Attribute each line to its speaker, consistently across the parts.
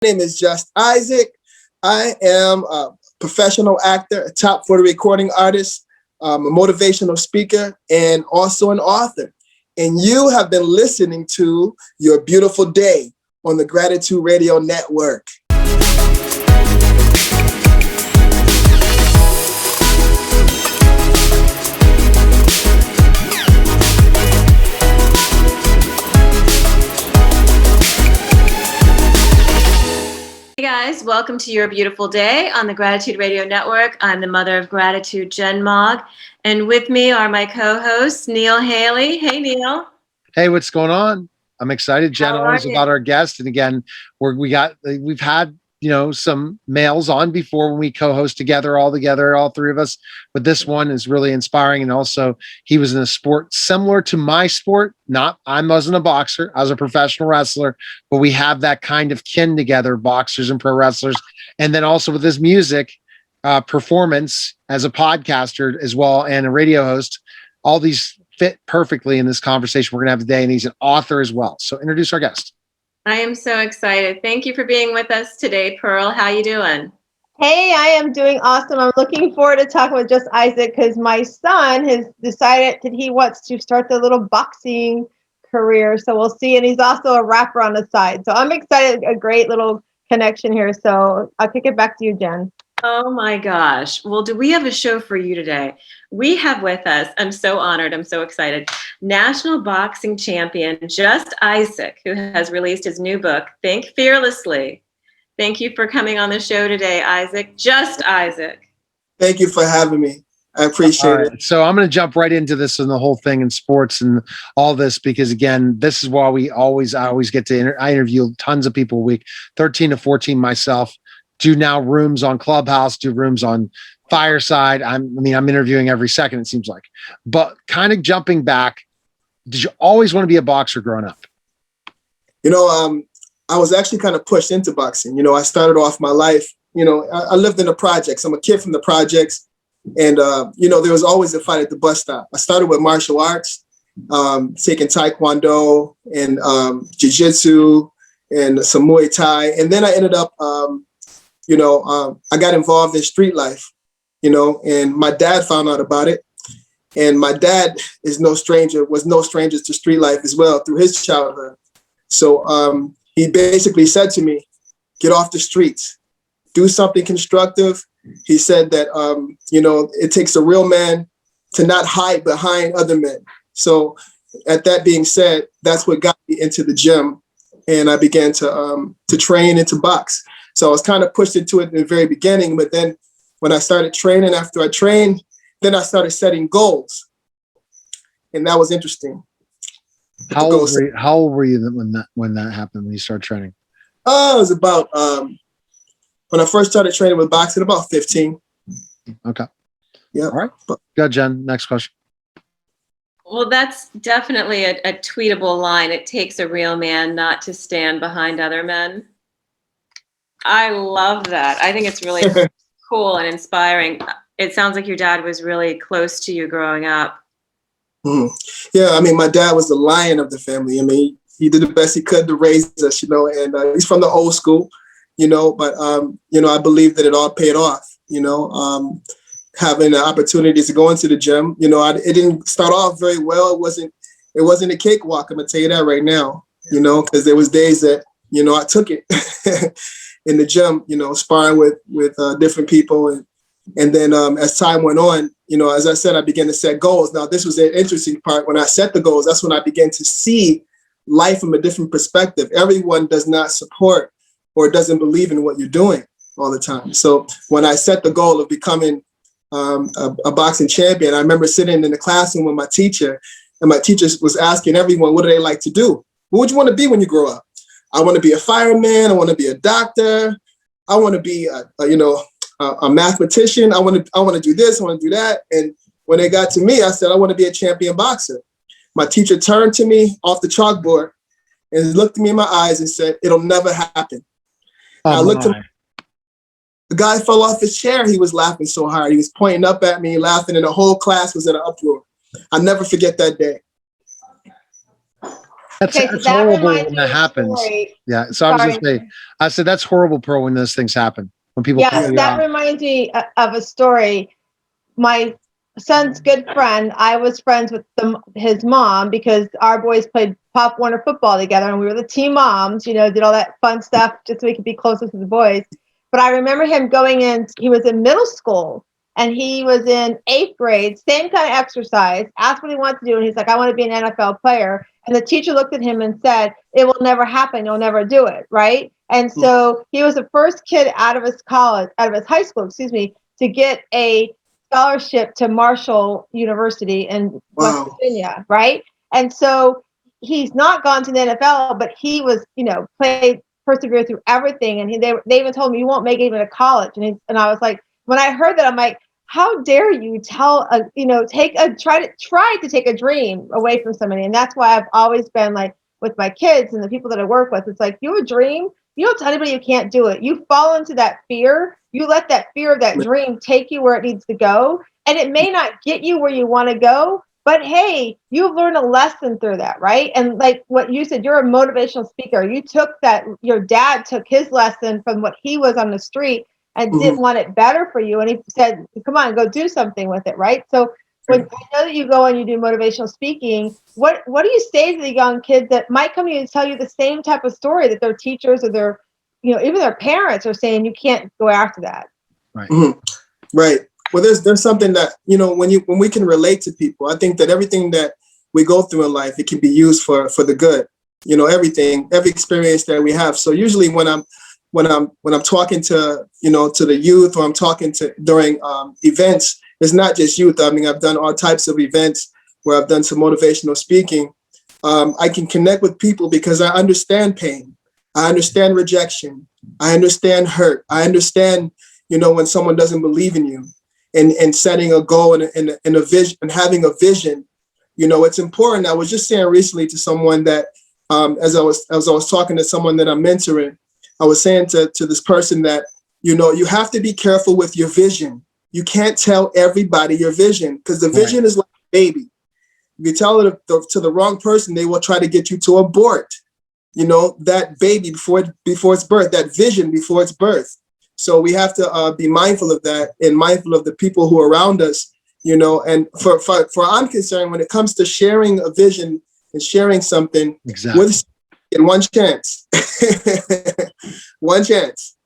Speaker 1: name is Just Isaac. I am a professional actor, a top 40 recording artist, a motivational speaker, and also an author. And you have been listening to Your Beautiful Day on the Gratitude Radio Network.
Speaker 2: Hey guys, welcome to Your Beautiful Day on the Gratitude Radio Network. I'm the mother of gratitude, Jen Mogg, and with me are my co-hosts, Neil Haley. Hey, Neil.
Speaker 3: Hey, what's going on? I'm excited, Jen, always about our guest. And again, we've had, some males on before when we co-host together, all three of us. But this one is really inspiring. And also he was in a sport similar to my sport. I wasn't a boxer. I was a professional wrestler, but we have that kind of kin together, boxers and pro wrestlers. And then also with his music performance as a podcaster as well and a radio host, all these fit perfectly in this conversation we're going to have today. And he's an author as well. So introduce our guest.
Speaker 2: I am so excited. Thank you for being with us today, Pearl. How you doing?
Speaker 4: Hey, I am doing awesome. I'm looking forward to talking with Just Isaac because my son has decided that he wants to start the little boxing career. So we'll see. And he's also a rapper on the side. So I'm excited. A great little connection here. So I'll kick it back to you, Jen.
Speaker 2: Oh my gosh. Well, do we have a show for you today? We have with us, I'm so honored, I'm so excited, national boxing champion Just Isaac, who has released his new book, Think Fearlessly. Thank you for coming on the show today, Isaac. Just Isaac.
Speaker 1: Thank you for having me. I appreciate it.
Speaker 3: So I'm going to jump right into this and the whole thing in sports and all this, because again, this is why I always get to I interview tons of people a week, 13 to 14 myself. Do now rooms on Clubhouse, do rooms on Fireside. I'm interviewing every second, it seems like. But kind of jumping back, did you always want to be a boxer growing up?
Speaker 1: I was actually kind of pushed into boxing. I started off my life, I lived in the projects. I'm a kid from the projects. And, there was always a fight at the bus stop. I started with martial arts, taking Taekwondo and Jiu-Jitsu and some Muay Thai. And then I ended up, I got involved in street life, and my dad found out about it. And my dad was no stranger to street life as well through his childhood. So he basically said to me, get off the streets, do something constructive. He said that, it takes a real man to not hide behind other men. So at that being said, that's what got me into the gym. And I began to train and to box. So I was kind of pushed into it in the very beginning, but then when I started training, after I trained, then I started setting goals. And that was interesting.
Speaker 3: How old were you when that happened, when you started training?
Speaker 1: I was about, when I first started training with boxing, about 15.
Speaker 3: Okay.
Speaker 1: Yeah.
Speaker 3: All right. Go, Jen. Next question.
Speaker 2: Well, that's definitely a tweetable line. It takes a real man not to stand behind other men. I love that. I think it's really cool and inspiring. It sounds like your dad was really close to you growing up.
Speaker 1: Mm-hmm. Yeah, my dad was the lion of the family. He did the best he could to raise us, and he's from the old school, but, I believe that it all paid off, having the opportunities to go into the gym. It didn't start off very well. It wasn't a cakewalk. I'm going to tell you that right now, because there was days that, I took it. In the gym, sparring with different people. And then as time went on, as I said, I began to set goals. Now, this was an interesting part. When I set the goals, that's when I began to see life from a different perspective. Everyone does not support or doesn't believe in what you're doing all the time. So when I set the goal of becoming a boxing champion, I remember sitting in the classroom with my teacher, and my teacher was asking everyone, what do they like to do? What would you want to be when you grow up? I want to be a fireman. I want to be a doctor. I want to be a mathematician. I want to do this. I want to do that. And when they got to me, I said, I want to be a champion boxer. My teacher turned to me off the chalkboard and looked me in my eyes and said, it'll never happen. I looked at him. The guy fell off his chair. He was laughing so hard. He was pointing up at me, laughing, and the whole class was in an uproar. I'll never forget that day.
Speaker 3: That's
Speaker 4: Okay, so
Speaker 3: that's
Speaker 4: that
Speaker 3: horrible
Speaker 4: reminds
Speaker 3: when
Speaker 4: me
Speaker 3: that
Speaker 4: of a
Speaker 3: happens.
Speaker 4: story.
Speaker 3: Yeah. So I was
Speaker 4: Sorry.
Speaker 3: just saying, I said that's horrible, Pearl, when those things happen. When people call
Speaker 4: Yes,
Speaker 3: you
Speaker 4: that
Speaker 3: out.
Speaker 4: reminds me of a story. My son's good friend, I was friends with his mom because our boys played Pop Warner football together, and we were the team moms, you know, did all that fun stuff just so we could be closer to the boys. But I remember him going in, he was in middle school, and he was in 8th grade, same kind of exercise, asked what he wanted to do, and he's like, I want to be an NFL player. And the teacher looked at him and said, it will never happen, you'll never do it, right? And so he was the first kid out of his high school, excuse me, to get a scholarship to Marshall University in West Virginia, right? And so he's not gone to the NFL, but he was, you know, persevered through everything. And they even told me, you won't make it even to college. And I was like, when I heard that, I'm like, how dare you try to take a dream away from somebody? And that's why I've always been like, with my kids and the people that I work with, it's like, you have a dream, you don't tell anybody you can't do it. You fall into that fear. You let that fear of that dream take you where it needs to go. And it may not get you where you want to go, but hey, you've learned a lesson through that, right? And like what you said, you're a motivational speaker. You took that, your dad took his lesson from what he was on the street and didn't want it better for you. And he said, come on, go do something with it, right? So when I know that you go and you do motivational speaking, what do you say to the young kids that might come to you and tell you the same type of story that their teachers or their, you know, even their parents are saying you can't go after that?
Speaker 3: Right.
Speaker 1: Right. Well, there's something that, you know, when we can relate to people, I think that everything that we go through in life, it can be used for the good. You know, every experience that we have. So usually when I'm talking to, you know, to the youth, or I'm talking to during events, it's not just youth. I mean, I've done all types of events where I've done some motivational speaking. I can connect with people because I understand pain. I understand rejection. I understand hurt. I understand, you know, when someone doesn't believe in you, and setting a goal and a vision and having a vision. You know, it's important. I was just saying recently to someone that as I was talking to someone that I'm mentoring, I was saying to this person that, you know, you have to be careful with your vision. You can't tell everybody your vision, because the vision is like a baby. If you tell it to the wrong person, they will try to get you to abort, you know, that baby before its birth, that vision before its birth. So we have to be mindful of that and mindful of the people who are around us, you know. And for I'm concerned, when it comes to sharing a vision and sharing something, with one chance, one chance,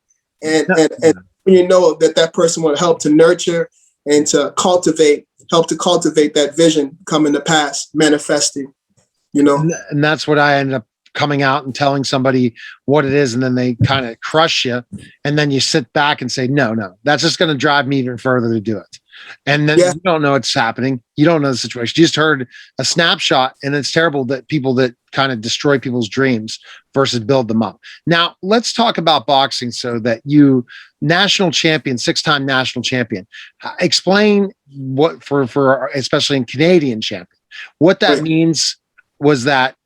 Speaker 1: and you know that person will help to nurture and to help to cultivate that vision coming to pass, manifesting, you know.
Speaker 3: And that's what I ended up coming out and telling somebody what it is, and then they kind of crush you, and then you sit back and say, no, that's just going to drive me even further to do it. And then you don't know what's happening. You don't know the situation. You just heard a snapshot, and it's terrible that people that kind of destroy people's dreams versus build them up. Now, let's talk about boxing. So that you, national champion, 6-time national champion, explain what for especially in Canadian champion, what that means. Was that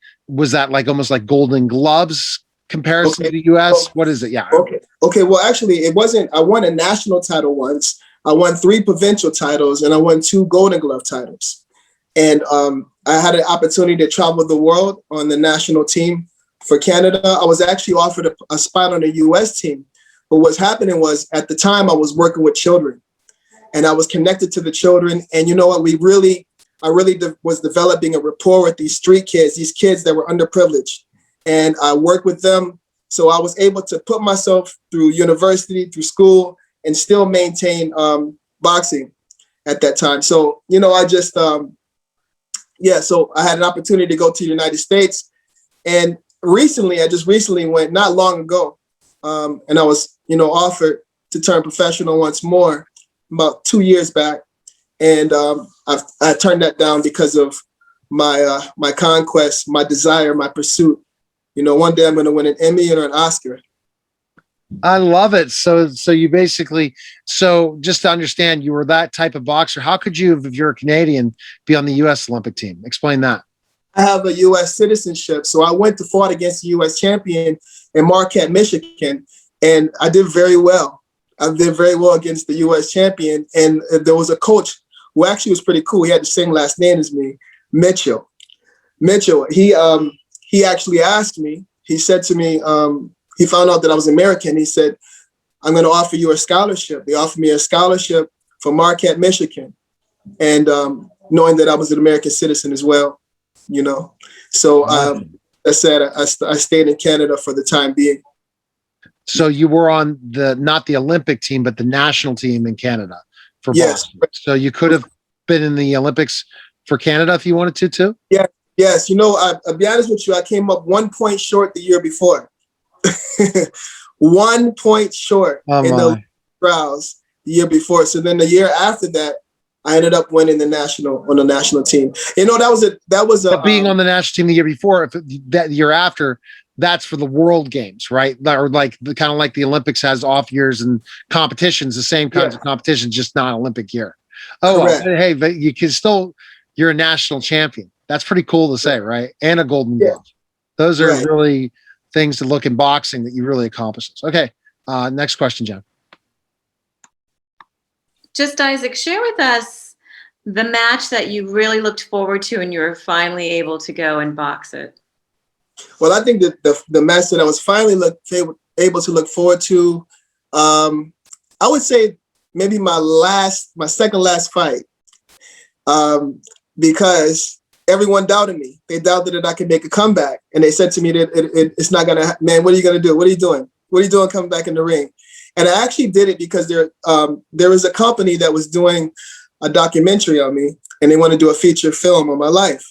Speaker 3: like almost like Golden Gloves comparison to the US? What is it? Yeah.
Speaker 1: Okay. Well, actually, it wasn't. I won a national title once. I won 3 provincial titles, and I won 2 Golden Glove titles. And I had an opportunity to travel the world on the national team for Canada. I was actually offered a spot on the US team. But what's happening was, at the time, I was working with children, and I was connected to the children. And you know what? I really was developing a rapport with these street kids, these kids that were underprivileged. And I worked with them. So I was able to put myself through university, through school, and still maintain boxing at that time. So, you know, I just, so I had an opportunity to go to the United States. And I just recently went, not long ago, and I was, you know, offered to turn professional once more about 2 years back. And I turned that down because of my conquest, my desire, my pursuit. You know, one day I'm going to win an Emmy or an Oscar.
Speaker 3: I love it. So you basically, just to understand, you were that type of boxer. How could you, if you're a Canadian, be on the U.S. Olympic team? Explain that.
Speaker 1: I have a U.S. citizenship. So I went to fought against the U.S. champion in Marquette, Michigan, and I did very well. I did very well against the U.S. champion. And there was a coach who actually was pretty cool. He had the same last name as me, Mitchell. He he actually asked me, he said to me, he found out that I was American. He said, I'm going to offer you a scholarship. They offered me a scholarship for Marquette, Michigan. And knowing that I was an American citizen as well, you know. So I said I stayed in Canada for the time being.
Speaker 3: So you were on not the Olympic team, but the national team in Canada for boxing. So you could have been in the Olympics for Canada if you wanted to too?
Speaker 1: Yeah. Yes. You know, I'll be honest with you. I came up 1 point short the year before. 1 point short in the trials the year before. So then the year after that, I ended up winning on the national team. You know, that was a
Speaker 3: being on the national team the year before, that year after, that's for the World Games, right? Or like kind of like the Olympics has off years and competitions, the same kinds of competitions, just not Olympic year. Oh, well, hey, but you can still, you're a national champion. That's pretty cool to say, right? And a golden glove. Those are really things to look in boxing that you really accomplished. Okay. Next question, Jen.
Speaker 2: Just Isaac, share with us the match that you really looked forward to and you were finally able to go and box it.
Speaker 1: Well, I think that the match that I was finally able to look forward to, I would say maybe my second last fight, because everyone doubted me. They doubted that I could make a comeback, and they said to me that it's not gonna. Man, what are you gonna do? What are you doing? What are you doing coming back in the ring? And I actually did it because there was a company that was doing a documentary on me, and they wanted to do a feature film on my life.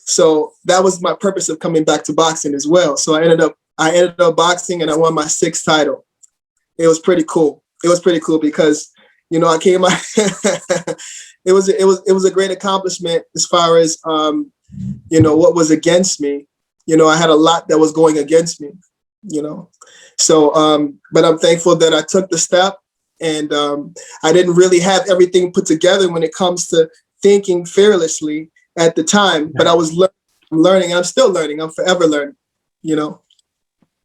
Speaker 1: So that was my purpose of coming back to boxing as well. So I ended up boxing, and I won my 6th title. It was pretty cool. It was pretty cool because, you know, I came out. It was a great accomplishment as far as you know, what was against me. You know, I had a lot that was going against me. You know, so but I'm thankful that I took the step, and I didn't really have everything put together when it comes to thinking fearlessly at the time, but I was learning. I'm still learning. I'm forever learning, you know.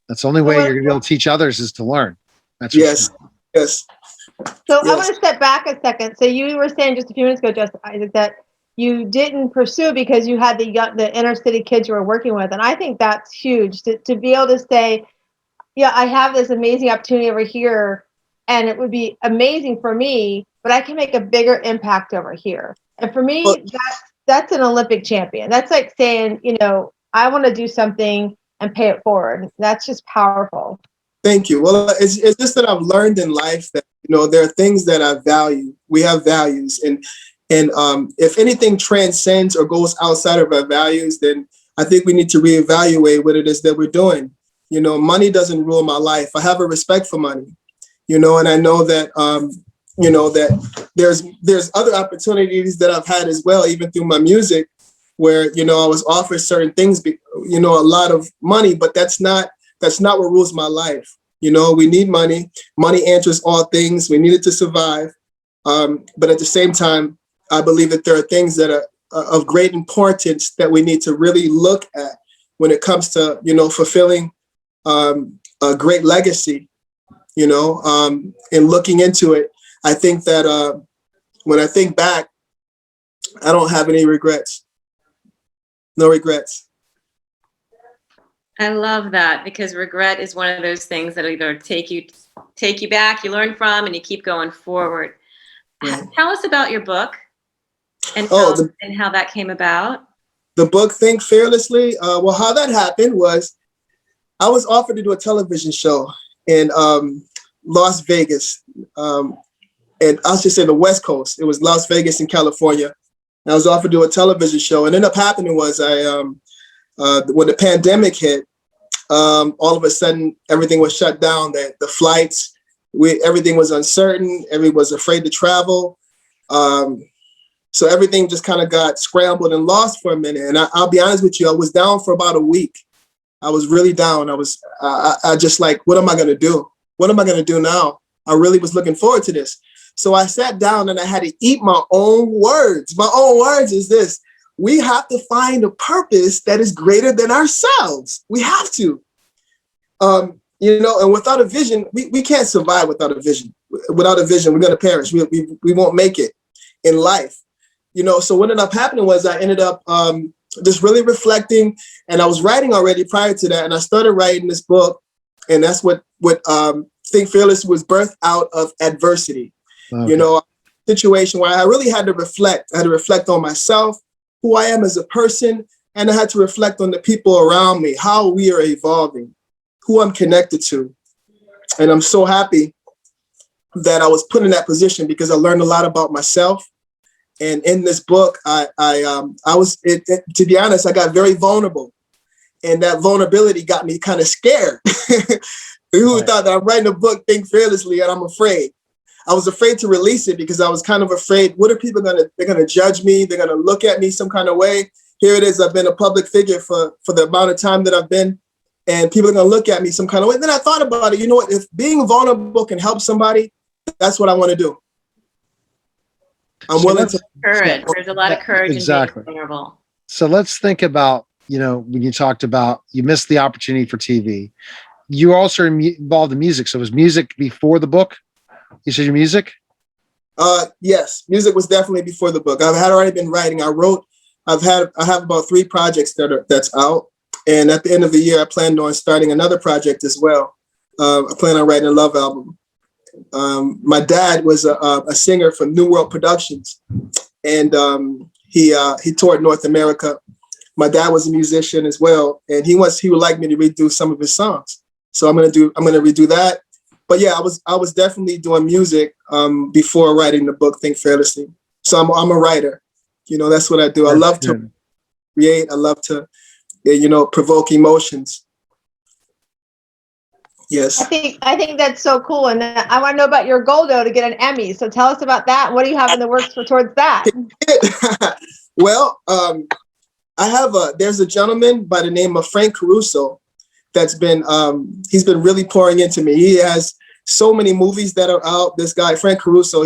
Speaker 3: That's the only way you're going to be able to teach others is to learn. That's
Speaker 1: yes.
Speaker 4: So I want to step back a second. So you were saying just a few minutes ago, just Isaac, that you didn't pursue because you had the inner city kids you were working with. And I think that's huge to be able to say, yeah, I have this amazing opportunity over here and it would be amazing for me, but I can make a bigger impact over here. And for me, that's an Olympic champion. That's like saying, you know, I want to do something and pay it forward. That's just powerful.
Speaker 1: Thank you. Well, it's just that I've learned in life that, you know, there are things that I value. We have values, and if anything transcends or goes outside of our values, then I think we need to reevaluate what it is that we're doing. You know, money doesn't rule my life. I have a respect for money, you know, and I know that, you know, that there's other opportunities that I've had as well, even through my music, where, you know, I was offered certain things, you know, a lot of money, but that's not what rules my life. You know, we need money. Money answers all things. We need it to survive. But at the same time, I believe that there are things that are of great importance that we need to really look at when it comes to, you know, fulfilling a great legacy, you know, and looking into it. I think that when I think back, I don't have any regrets. No regrets.
Speaker 2: I love that, because regret is one of those things that either take you back, you learn from, and you keep going forward. Yeah. Tell us about your book and how that came about.
Speaker 1: The book, Think Fearlessly. Well, how that happened was I was offered to do a television show in Las Vegas. And I'll just say the West Coast. It was Las Vegas in California. And I was offered to do a television show. And ended up happening was when the pandemic hit, all of a sudden everything was shut down. The flights, everything was uncertain. Everyone was afraid to travel. So everything just kind of got scrambled and lost for a minute. And I'll be honest with you, I was down for about a week. I was really down. I just like, what am I going to do? What am I going to do now? I really was looking forward to this. So I sat down and I had to eat my own words. My own words is this: we have to find a purpose that is greater than ourselves. We have to. You know, and without a vision, we can't survive without a vision. Without a vision, we're going to perish. We won't make it in life. You know, so what ended up happening was I ended up just really reflecting. And I was writing already prior to that, and I started writing this book, and that's what Think Fearless was birthed out of adversity. Okay. You know, situation where I really had to reflect. I had to reflect on myself, who I am as a person, and I had to reflect on the people around me, how we are evolving, who I'm connected to. And I'm so happy that I was put in that position because I learned a lot about myself. And in this book, I was, to be honest, I got very vulnerable. And that vulnerability got me kind of scared. Who thought that I'm writing a book, Think Fearlessly, and I'm afraid. I was afraid to release it because I was kind of afraid, what are people they're gonna judge me, they're gonna look at me some kind of way. Here it is, I've been a public figure for the amount of time that I've been, and people are gonna look at me some kind of way. Then I thought about it, you know what, if being vulnerable can help somebody, that's what I wanna do. I'm willing to.
Speaker 2: Courage, there's a lot of courage in being vulnerable.
Speaker 3: So let's think about, you know, when you talked about, you missed the opportunity for TV. You were also involved in music. So was music before the book? You said your music?
Speaker 1: Yes, music was definitely before the book. I had already been writing. I have about 3 projects that's out. And at the end of the year, I planned on starting another project as well. I plan on writing a love album. My dad was a singer from New World Productions, and he toured North America. My dad was a musician as well, and he would like me to redo some of his songs. So I'm gonna redo that. But yeah, I was definitely doing music before writing the book Think Fearlessly. So I'm a writer. You know, that's what I do. I love to create. I love to, you know, provoke emotions. Yes.
Speaker 4: I think that's so cool, and I want to know about your goal though to get an Emmy. So tell us about that. What do you have in the works towards that?
Speaker 1: Well, there's a gentleman by the name of Frank Caruso that's been he's been really pouring into me. He has so many movies that are out. This guy Frank Caruso,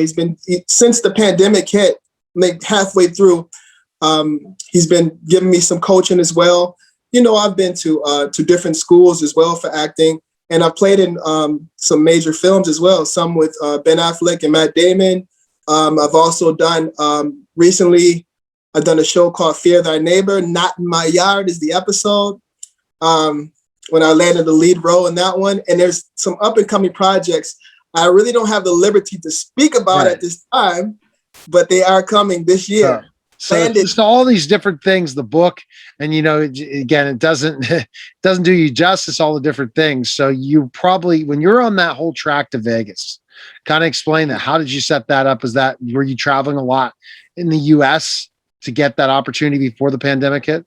Speaker 1: since the pandemic hit, like halfway through, he's been giving me some coaching as well. You know, I've been to different schools as well for acting, and I've played in some major films as well. Some with Ben Affleck and Matt Damon. I've also done recently. I've done a show called Fear Thy Neighbor. Not in My Yard is the episode. When I landed the lead role in that one. And there's some up and coming projects I really don't have the liberty to speak about at this time, but they are coming this year.
Speaker 3: So it's all these different things, the book, and you know, again, it doesn't do you justice, all the different things. So you probably, when you're on that whole track to Vegas, kind of explain that. How did you set that up? Were you traveling a lot in the US to get that opportunity before the pandemic hit?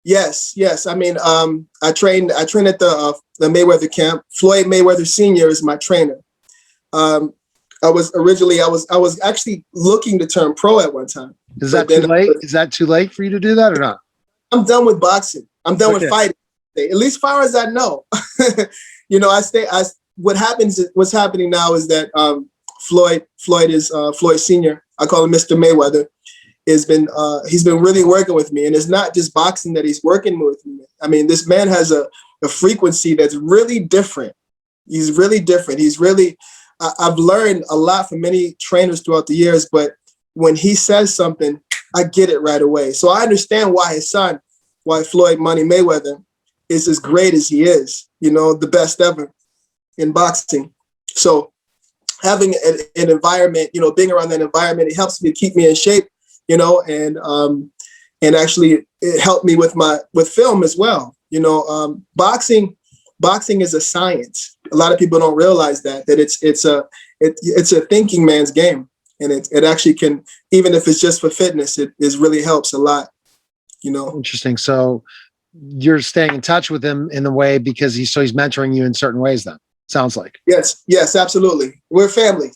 Speaker 1: Yes. I mean, I trained at the Mayweather camp. Floyd Mayweather Sr. is my trainer. I was actually looking to turn pro at one time.
Speaker 3: Is that too late? Is that too late for you to do that or not?
Speaker 1: I'm done with boxing. I'm done with fighting. At least as far as I know. You know, what's happening now is that Floyd Sr., I call him Mr. Mayweather, he's been really working with me. And it's not just boxing that he's working with me. I mean, this man has a frequency that's really different. He's really different. I've learned a lot from many trainers throughout the years, but when he says something, I get it right away. So I understand why his son, Floyd Money Mayweather, is as great as he is, you know, the best ever in boxing. So having an environment, you know, being around that environment, it helps me keep me in shape, you know, and actually it helped me with film as well. You know, boxing is a science. A lot of people don't realize that it's a thinking man's game. And it actually can, even if it's just for fitness, it really helps a lot, you know. Interesting.
Speaker 3: So you're staying in touch with him in a way because he's mentoring you in certain ways then, sounds like.
Speaker 1: Yes, absolutely. We're family.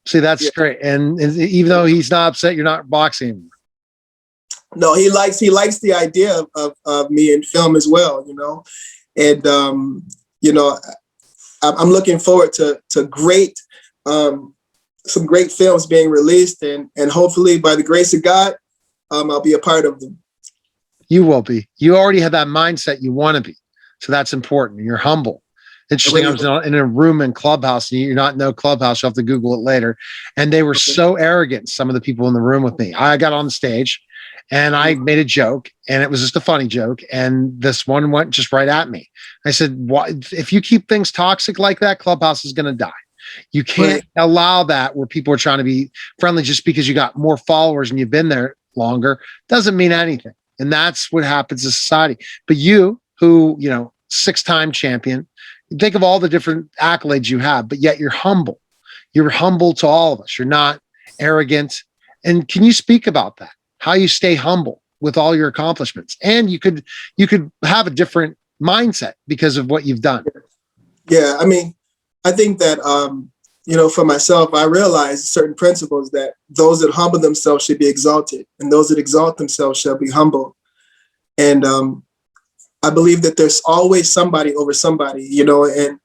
Speaker 3: See, that's great. And even though he's not upset, you're not boxing anymore.
Speaker 1: No, he likes the idea of me in film as well, you know. And, you know, I'm looking forward to great, some great films being released, and hopefully by the grace of God, I'll be a part of them.
Speaker 3: You will be. You already have that mindset you want to be. So that's important. You're humble. Interesting. I was in a room in Clubhouse, and you're not in no Clubhouse. You'll have to Google it later. And they were so arrogant, some of the people in the room with me. I got on the stage And I made a joke, and it was just a funny joke. And this one went just right at me. I said, if you keep things toxic like that, Clubhouse is going to die. You can't allow that where people are trying to be friendly just because you got more followers and you've been there longer. Doesn't mean anything. And that's what happens in society. But you, who, 6-time champion, think of all the different accolades you have, but yet you're humble. You're humble to all of us. You're not arrogant. And can you speak about that? How you stay humble with all your accomplishments? And you could have a different mindset because of what you've done.
Speaker 1: Yeah, I mean, I think that, for myself, I realize certain principles that those that humble themselves should be exalted, and those that exalt themselves shall be humble. And I believe that there's always somebody over somebody, and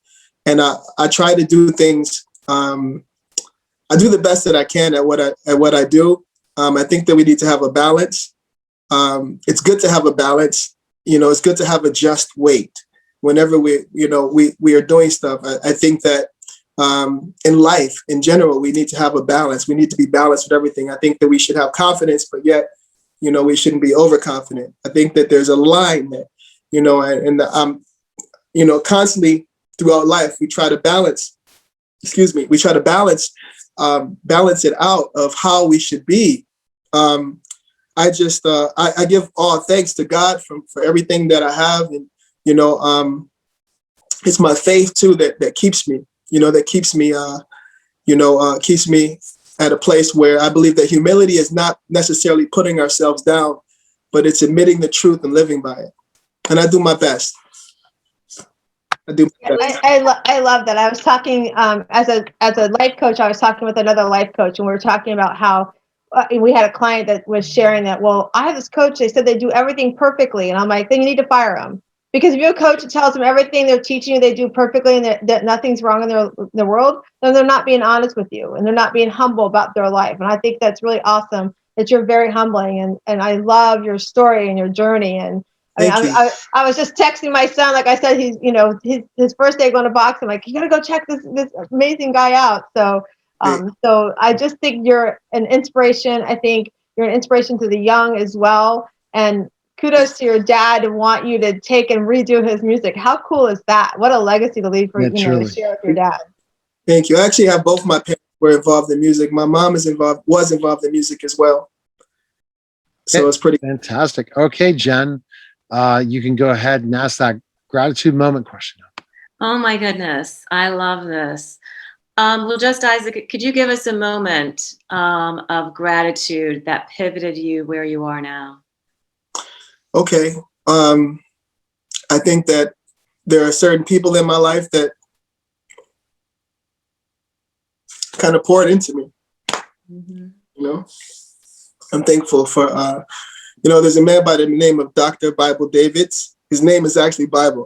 Speaker 1: I try to do things. I do the best that I can at what I do. I think that we need to have a balance. It's good to have a balance. It's good to have a just weight whenever we are doing stuff. I think that in life, in general, we need to have a balance. We need to be balanced with everything. I think that we should have confidence, but yet, we shouldn't be overconfident. I think that there's a line that, constantly throughout life, we try to balance. We try to balance it out of how we should be. I give all thanks to God for everything that I have, and it's my faith too that keeps me. Keeps me at a place where I believe that humility is not necessarily putting ourselves down, but it's admitting the truth and living by it. And I do my best.
Speaker 4: I love that. I was talking as a life coach. I was talking with another life coach, and we were talking about how we had a client that was sharing that. Well, I have this coach. They said they do everything perfectly, and I'm like, then you need to fire them, because if you're a coach that tells them everything they're teaching you they do perfectly and that nothing's wrong in their world, then they're not being honest with you and they're not being humble about their life. And I think that's really awesome that you're very humbling, and I love your story and your journey. And I was just texting my son, like I said, he's his first day going to box. I'm like, you gotta go check this amazing guy out. So so I just think you're an inspiration. I think you're an inspiration to the young as well. And kudos to your dad to want you to take and redo his music. How cool is that? What a legacy to leave for to share with your dad.
Speaker 1: Thank you. I actually have both my parents were involved in music. My mom was involved in music as well. So it's pretty
Speaker 3: fantastic. Okay, Jen. You can go ahead and ask that gratitude moment question.
Speaker 2: Oh my goodness. I love this. Well, just Isaac, could you give us a moment of gratitude that pivoted you where you are now?
Speaker 1: Okay. I think that there are certain people in my life that kind of poured into me. Mm-hmm. I'm thankful for there's a man by the name of Dr. Bible Davids. His name is actually Bible.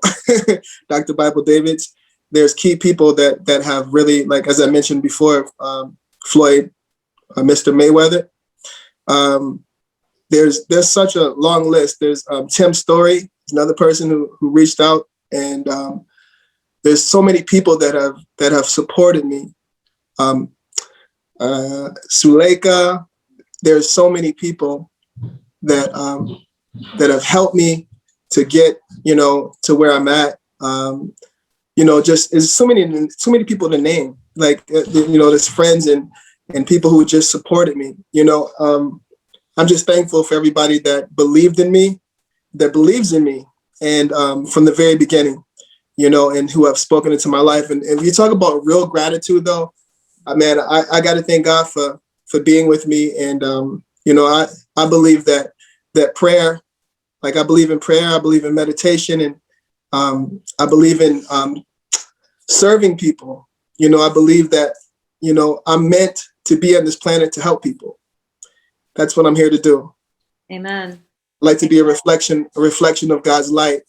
Speaker 1: Dr. Bible Davids. There's key people that have really, like, as I mentioned before, Floyd, Mr. Mayweather. There's such a long list. There's Tim Story, another person who reached out, and there's so many people that have supported me. Suleika. There's so many people that have helped me to get to where I'm at. Just is so many people to name. Like there's friends and people who just supported me. I'm just thankful for everybody that believed in me, that believes in me, and from the very beginning, and who have spoken into my life. And if you talk about real gratitude, though, man, I got to thank God for being with me. And I believe that prayer, like I believe in prayer, I believe in meditation, and I believe in serving people. I believe that I'm meant to be on this planet to help people. That's what I'm here to do.
Speaker 2: Amen.
Speaker 1: I like to be a reflection of God's light.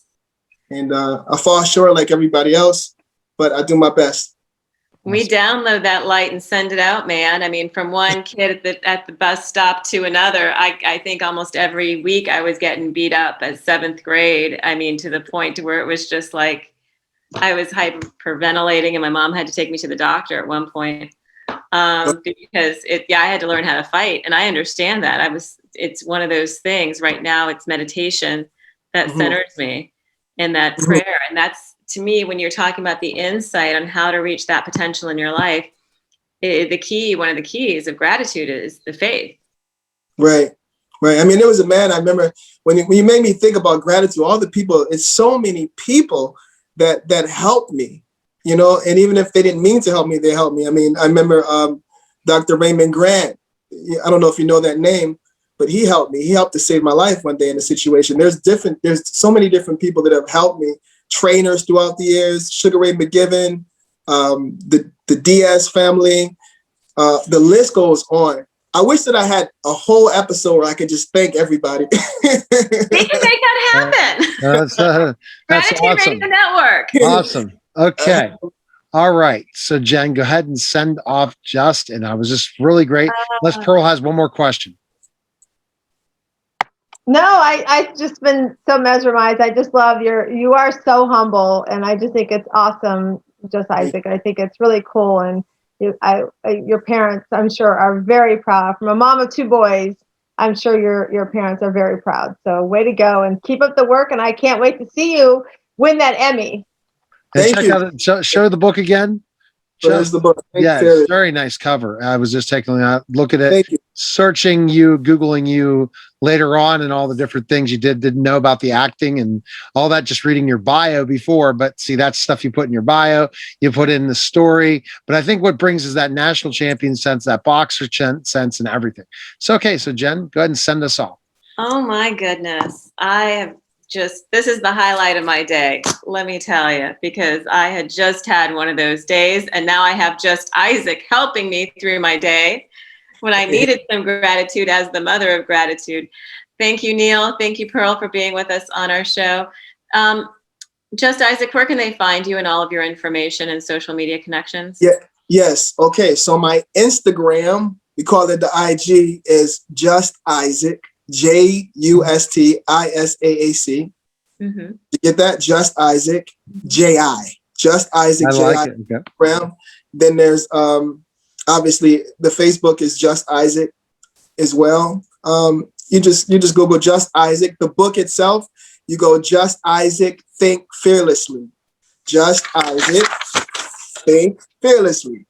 Speaker 1: And I fall short like everybody else, but I do my best.
Speaker 2: We download that light and send it out, man. I mean, from one kid at the bus stop to another, I think almost every week I was getting beat up at 7th grade. I mean, to the point to where it was just like I was hyperventilating and my mom had to take me to the doctor at one point. Because I had to learn how to fight, and I understand that. I was it's one of those things. Right now, it's meditation that
Speaker 1: Mhm.
Speaker 2: centers me in that
Speaker 1: Mhm.
Speaker 2: prayer. And that's, to me, when you're talking about the insight on how to reach that potential in your life, one of the keys of gratitude is the faith.
Speaker 1: Right. Right. I mean, there was a man, I remember when you made me think about gratitude, all the people, it's so many people that helped me, you know, and even if they didn't mean to help me, they helped me. I mean, I remember Dr. Raymond Grant. I don't know if you know that name, but he helped me. He helped to save my life one day in a situation. There's so many different people that have helped me, trainers throughout the years, Sugar Ray McGiven, the Diaz family, the list goes on. I wish that I had a whole episode where I could just thank everybody.
Speaker 2: We can make that happen.
Speaker 3: That's
Speaker 2: Gratitude
Speaker 3: awesome.
Speaker 2: Radio Network.
Speaker 3: Awesome. Okay. All right. So Jen, go ahead and send off Justin. I was just really great. Unless Pearl has one more question.
Speaker 4: No, I've just been so mesmerized. I just love you are so humble, and I just think it's awesome, just Isaac. I think it's really cool, and your parents, I'm sure, are very proud. From a mom of 2 boys, I'm sure your parents are very proud. So way to go, and keep up the work, and I can't wait to see you win that Emmy.
Speaker 3: And
Speaker 1: Thank
Speaker 3: check
Speaker 1: you.
Speaker 3: out show the book again.
Speaker 1: There's the book.
Speaker 3: Yeah, it's very nice cover. I was just taking a look at it,
Speaker 1: Thank you.
Speaker 3: searching you, Googling you later on, and all the different things you didn't know about the acting and all that, just reading your bio before. But see, that's stuff you put in your bio, you put in the story. But I think what brings is that national champion sense, that boxer sense, and everything. So, okay, so Jen, go ahead and send us off.
Speaker 2: Oh my goodness. This is the highlight of my day, let me tell you, because I had just had one of those days, and now I have just Isaac helping me through my day when I needed some gratitude as the mother of gratitude. Thank you, Neil. Thank you, Pearl, for being with us on our show. Just Isaac, where can they find you and all of your information and social media connections?
Speaker 1: Yeah. Yes. Okay. So my Instagram, we call it the IG, is Just Isaac. JUSTISAAC.
Speaker 2: Mm-hmm.
Speaker 1: You get that? Just Isaac JI. Just Isaac
Speaker 3: I
Speaker 1: JI.
Speaker 3: like it. Okay.
Speaker 1: Brown. Then there's obviously the Facebook is Just Isaac as well. You just Google Just Isaac. The book itself, you go Just Isaac, Think Fearlessly. Just Isaac, Think Fearlessly.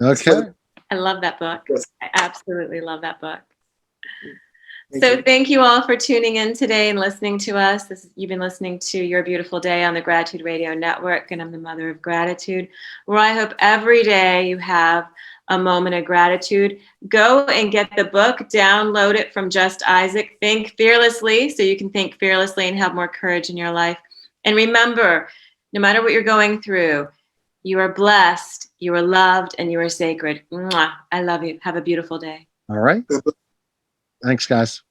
Speaker 3: Okay.
Speaker 2: I love that book.
Speaker 1: Yes.
Speaker 2: I absolutely love that book. Thank you all for tuning in today and listening to us. You've been listening to Your Beautiful Day on the Gratitude Radio Network, and I'm the Mother of Gratitude, where I hope every day you have a moment of gratitude. Go and get the book, download it from Just Isaac, Think Fearlessly, so you can think fearlessly and have more courage in your life. And remember, no matter what you're going through, you are blessed, you are loved, and you are sacred. Mwah. I love you. Have a beautiful day.
Speaker 3: All right. Thanks, guys.